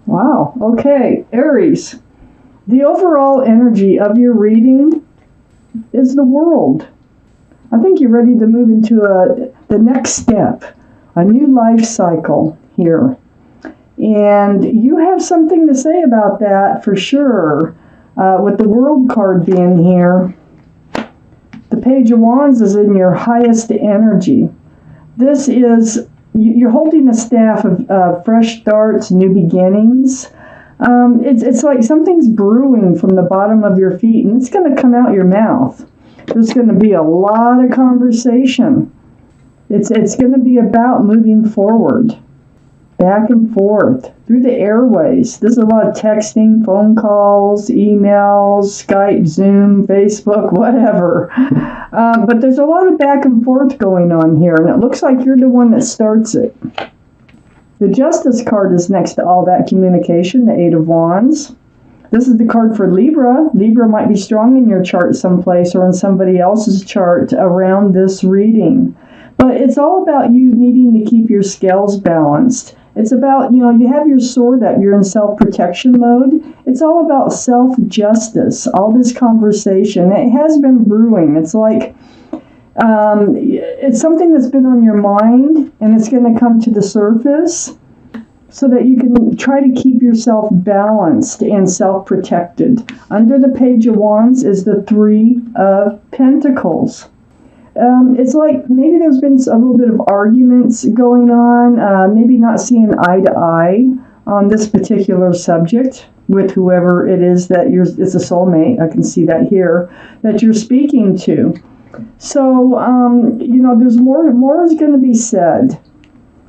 Wow. Okay, Aries. The overall energy of your reading is the world. I think you're ready to move into the next step, a new life cycle here. And you have something to say about that for sure. With the World card being here, the Page of Wands is in your highest energy. This is, you're holding a staff of fresh starts, new beginnings. It's like something's brewing from the bottom of your feet, and it's going to come out your mouth. There's going to be a lot of conversation. It's going to be about moving forward, back and forth through the airways. There's a lot of texting, phone calls, emails, Skype, Zoom, Facebook, whatever. But there's a lot of back and forth going on here, and it looks like you're the one that starts it. The Justice card is next to all that communication, the Eight of Wands. This is the card for Libra. Libra might be strong in your chart someplace or in somebody else's chart around this reading. But it's all about you needing to keep your scales balanced. It's about, you have your sword up, you're in self-protection mode. It's all about self-justice, all this conversation. It has been brewing. It's like, it's something that's been on your mind, and it's going to come to the surface so that you can try to keep yourself balanced and self-protected. Under the Page of Wands is the Three of Pentacles. It's like maybe there's been a little bit of arguments going on, maybe not seeing eye to eye on this particular subject with whoever it is that it's a soulmate. I can see that here, that you're speaking to. So, there's more is going to be said.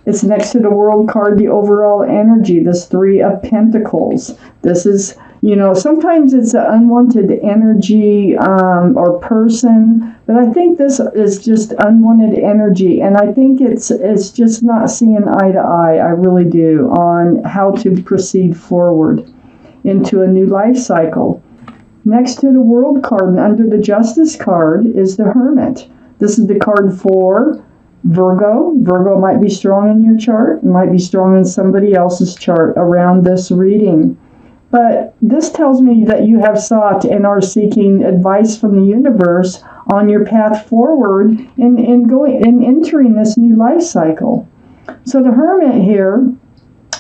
It's next to the World card, the overall energy, this Three of Pentacles. This is, sometimes it's an unwanted energy or person, but I think this is just unwanted energy, and I think it's just not seeing eye to eye, I really do, on how to proceed forward into a new life cycle. Next to the World card and under the Justice card is the Hermit. This is the card for Virgo. Virgo might be strong in your chart, might be strong in somebody else's chart around this reading. But this tells me that you have sought and are seeking advice from the universe on your path forward in entering this new life cycle. So the Hermit here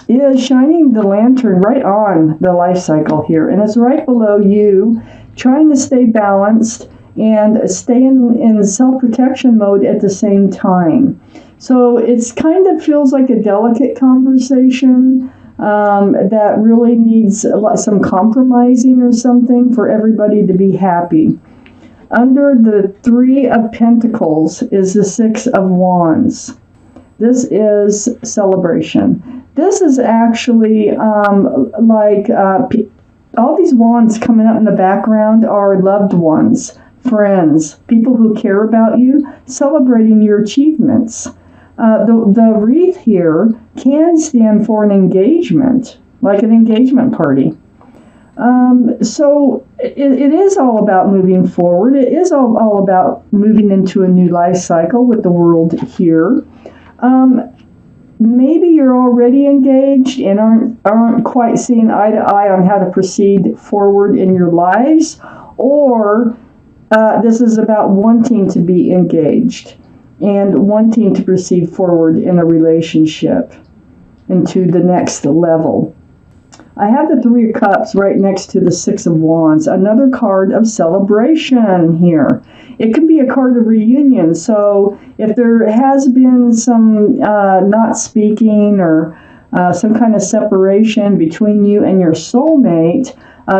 is shining the lantern right on the life cycle here, and it's right below you, trying to stay balanced and stay in self-protection mode at the same time. So it's kind of feels like a delicate conversation that really needs some compromising or something for everybody to be happy. Under the Three of Pentacles is the Six of Wands. This is celebration. This is actually all these wands coming up in the background are loved ones, friends, people who care about you, celebrating your achievements. The wreath here can stand for an engagement, like an engagement party. So it is all about moving forward. It is all about moving into a new life cycle with the World here. Maybe you're already engaged and aren't quite seeing eye to eye on how to proceed forward in your lives, or this is about wanting to be engaged and wanting to proceed forward in a relationship into the next level. I have the Three of Cups right next to the Six of Wands, another card of celebration here. It can be a card of reunion, so if there has been some not speaking or some kind of separation between you and your soulmate,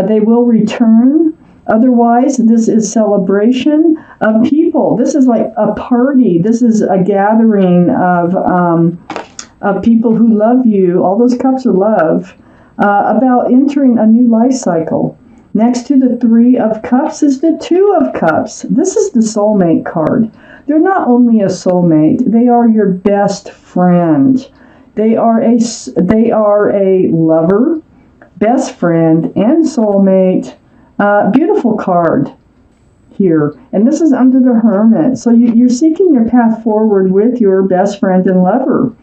they will return. Otherwise, this is celebration of people. This is like a party. This is a gathering of people who love you. All those cups are love. About entering a new life cycle. Next to the Three of Cups is the Two of Cups. This is the soulmate card. They're not only a soulmate, they are your best friend. They are a lover, best friend, and soulmate. Beautiful card here. And this is under the Hermit. So you're seeking your path forward with your best friend and lover.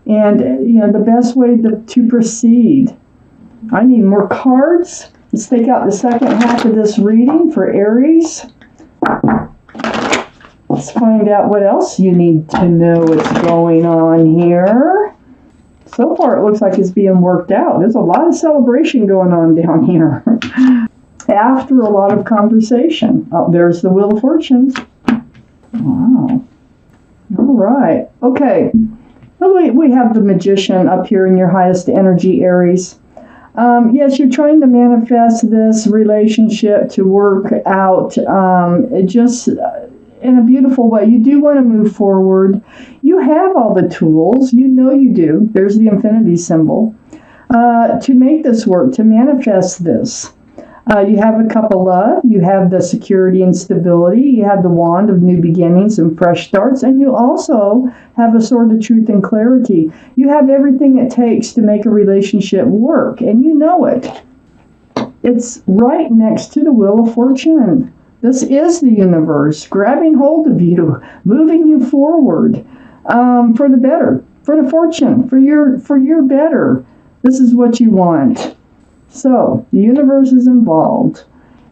And, the best way to proceed. I need more cards. Let's take out the second half of this reading for Aries. Let's find out what else you need to know what's going on here. So far, it looks like it's being worked out. There's a lot of celebration going on down here. After a lot of conversation. Oh, there's the Wheel of Fortune. Wow. All right. Okay. We have the Magician up here in your highest energy, Aries. Yes, you're trying to manifest this relationship to work out just in a beautiful way. You do want to move forward. You have all the tools. You know you do. There's the infinity symbol. To make this work, to manifest this. You have a cup of love. You have the security and stability. You have the wand of new beginnings and fresh starts. And you also have a sword of truth and clarity. You have everything it takes to make a relationship work. And you know it. It's right next to the Wheel of Fortune. This is the universe grabbing hold of you, moving you forward for the better, for the fortune, for your better. This is what you want. So the universe is involved,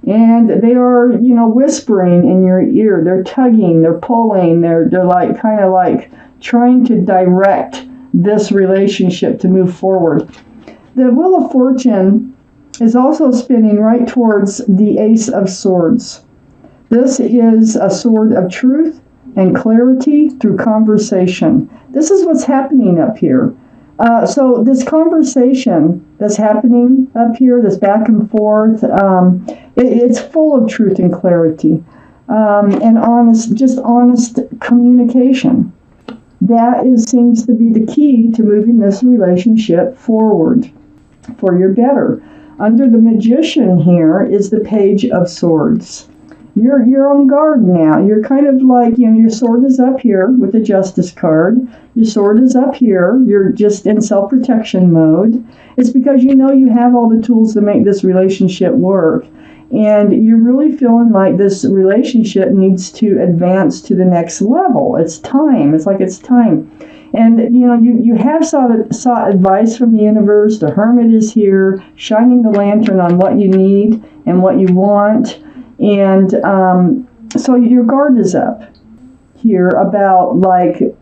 and they are, whispering in your ear. They're tugging, they're pulling, they're like kind of like trying to direct this relationship to move forward. The Wheel of Fortune is also spinning right towards the Ace of Swords. This is a sword of truth and clarity through conversation. This is what's happening up here. So this conversation that's happening up here, this back and forth, it's full of truth and clarity and honest communication. That seems to be the key to moving this relationship forward for your better. Under the Magician here is the Page of Swords. You're on guard now. You're kind of like, your sword is up here with the Justice card. Your sword is up here. You're just in self-protection mode. It's because you know you have all the tools to make this relationship work. And you're really feeling like this relationship needs to advance to the next level. It's time. It's like it's time. And, you have sought advice from the universe. The Hermit is here, shining the lantern on what you need and what you want. And so your guard is up here about,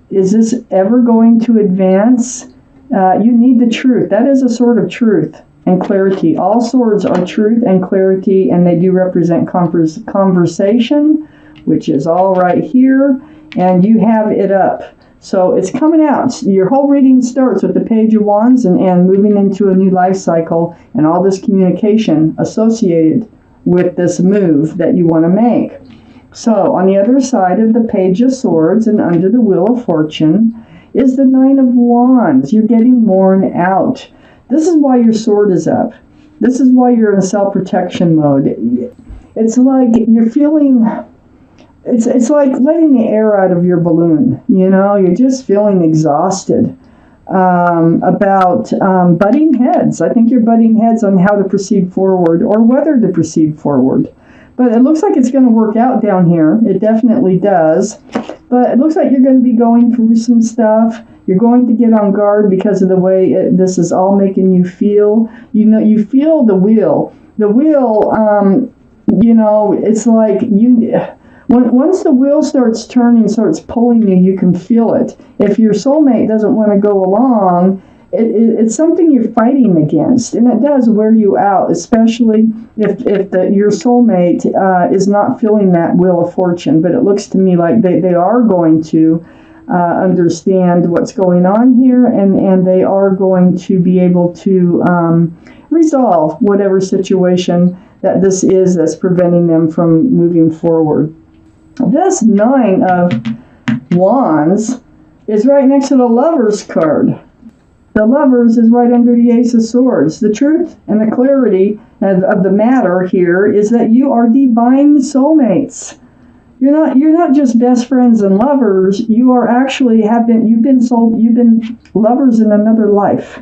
is this ever going to advance? You need the truth. That is a sword of truth and clarity. All swords are truth and clarity, and they do represent conversation, which is all right here, and you have it up. So it's coming out. Your whole reading starts with the Page of Wands and moving into a new life cycle and all this communication associated with this move that you want to make. So on the other side of the Page of Swords and under the Wheel of Fortune is the Nine of Wands. You're getting worn out. This is why your sword is up. This is why you're in self-protection mode. It's like you're feeling, it's like letting the air out of your balloon. You're just feeling exhausted. About butting heads. I think you're butting heads on how to proceed forward or whether to proceed forward. But it looks like it's going to work out down here. It definitely does. But it looks like you're going to be going through some stuff. You're going to get on guard because of the way this is all making you feel. You feel the wheel. The wheel, it's like once the wheel starts turning, starts pulling you, you can feel it. If your soulmate doesn't want to go along, it's something you're fighting against, and it does wear you out, especially if your soulmate is not feeling that Wheel of Fortune. But it looks to me like they are going to understand what's going on here, and they are going to be able to resolve whatever situation that this is that's preventing them from moving forward. This Nine of Wands is right next to the Lovers card. The Lovers is right under the Ace of Swords. The truth and the clarity of the matter here is that you are divine soulmates. You're not just best friends and lovers. You are actually you've been lovers in another life.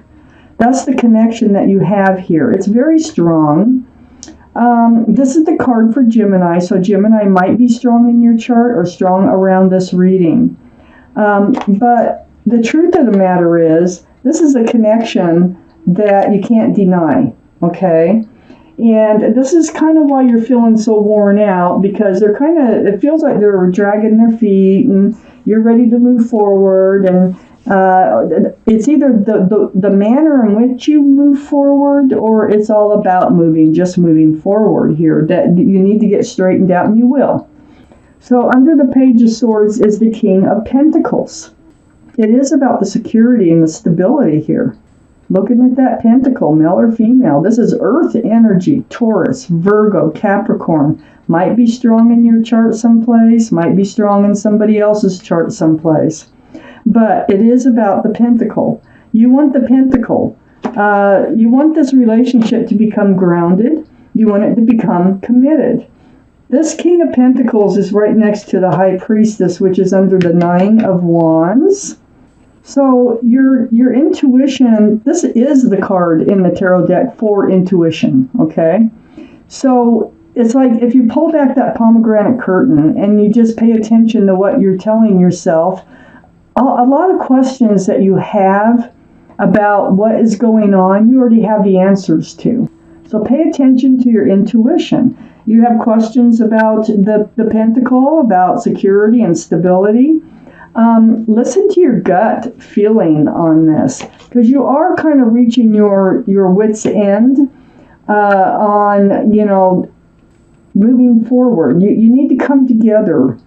That's the connection that you have here. It's very strong. This is the card for Gemini, so Gemini might be strong in your chart or strong around this reading. But the truth of the matter is, this is a connection that you can't deny. okay? And this is kind of why you're feeling so worn out, because it feels like they're dragging their feet and you're ready to move forward. And it's either the manner in which you move forward, or it's all about just moving forward here, that you need to get straightened out, and you will. So under the Page of Swords is the King of Pentacles. It is about the security and the stability here. Looking at that pentacle, male or female, this is earth energy, Taurus, Virgo, Capricorn. Might be strong in your chart someplace, might be strong in somebody else's chart someplace. But it is about the pentacle. You want the pentacle. You want this relationship to become grounded. You want it to become committed. This King of Pentacles is right next to the High Priestess, which is under the Nine of Wands. So your intuition, this is the card in the tarot deck for intuition, okay? So it's like if you pull back that pomegranate curtain and you just pay attention to what you're telling yourself, a lot of questions that you have about what is going on, you already have the answers to. So pay attention to your intuition. You have questions about the pentacle, about security and stability. Listen to your gut feeling on this, because you are kind of reaching your wit's end on, moving forward. You need to come together.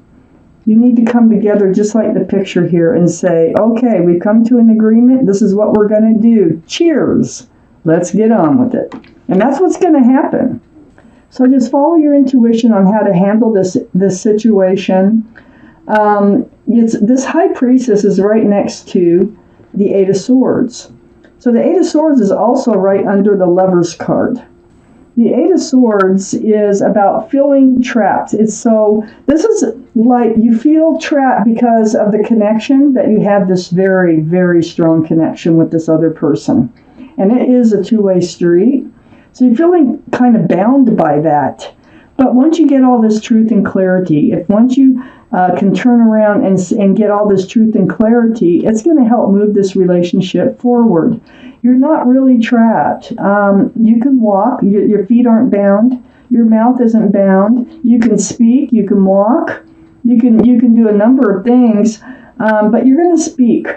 You need to come together just like the picture here and say, okay, we've come to an agreement. This is what we're going to do. Cheers. Let's get on with it. And that's what's going to happen. So just follow your intuition on how to handle this situation. This High Priestess is right next to the Eight of Swords. So the Eight of Swords is also right under the Lover's card. The Eight of Swords is about feeling trapped. This is like you feel trapped because of the connection, that you have this very, very strong connection with this other person. And it is a two-way street. So you're feeling kind of bound by that. But once you get all this truth and clarity, once you can turn around and get all this truth and clarity, it's going to help move this relationship forward. You're not really trapped. You can walk. Your feet aren't bound. Your mouth isn't bound. You can speak. You can walk. You can do a number of things, but you're going to speak,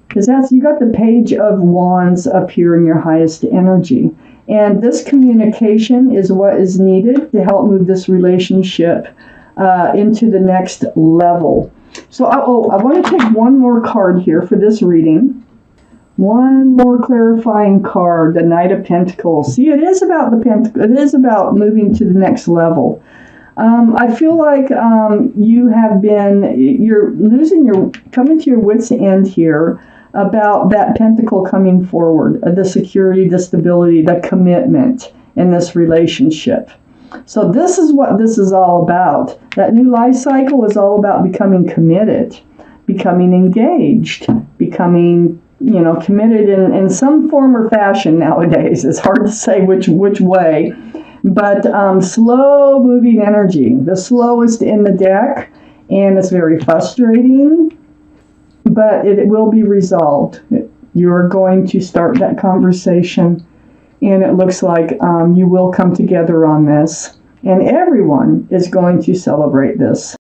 because you got the Page of Wands up here in your highest energy. And this communication is what is needed to help move this relationship into the next level. So, I want to take one more card here for this reading. One more clarifying card, the Knight of Pentacles. See, it is about the pentacle. It is about moving to the next level. I feel like you're coming to your wit's end here about that pentacle coming forward, the security, the stability, the commitment in this relationship. So this is what this is all about. That new life cycle is all about becoming committed, becoming engaged, becoming, committed in some form or fashion nowadays. It's hard to say which way, but slow moving energy, the slowest in the deck, and it's very frustrating. But it will be resolved. You're going to start that conversation, and it looks like you will come together on this, and everyone is going to celebrate this.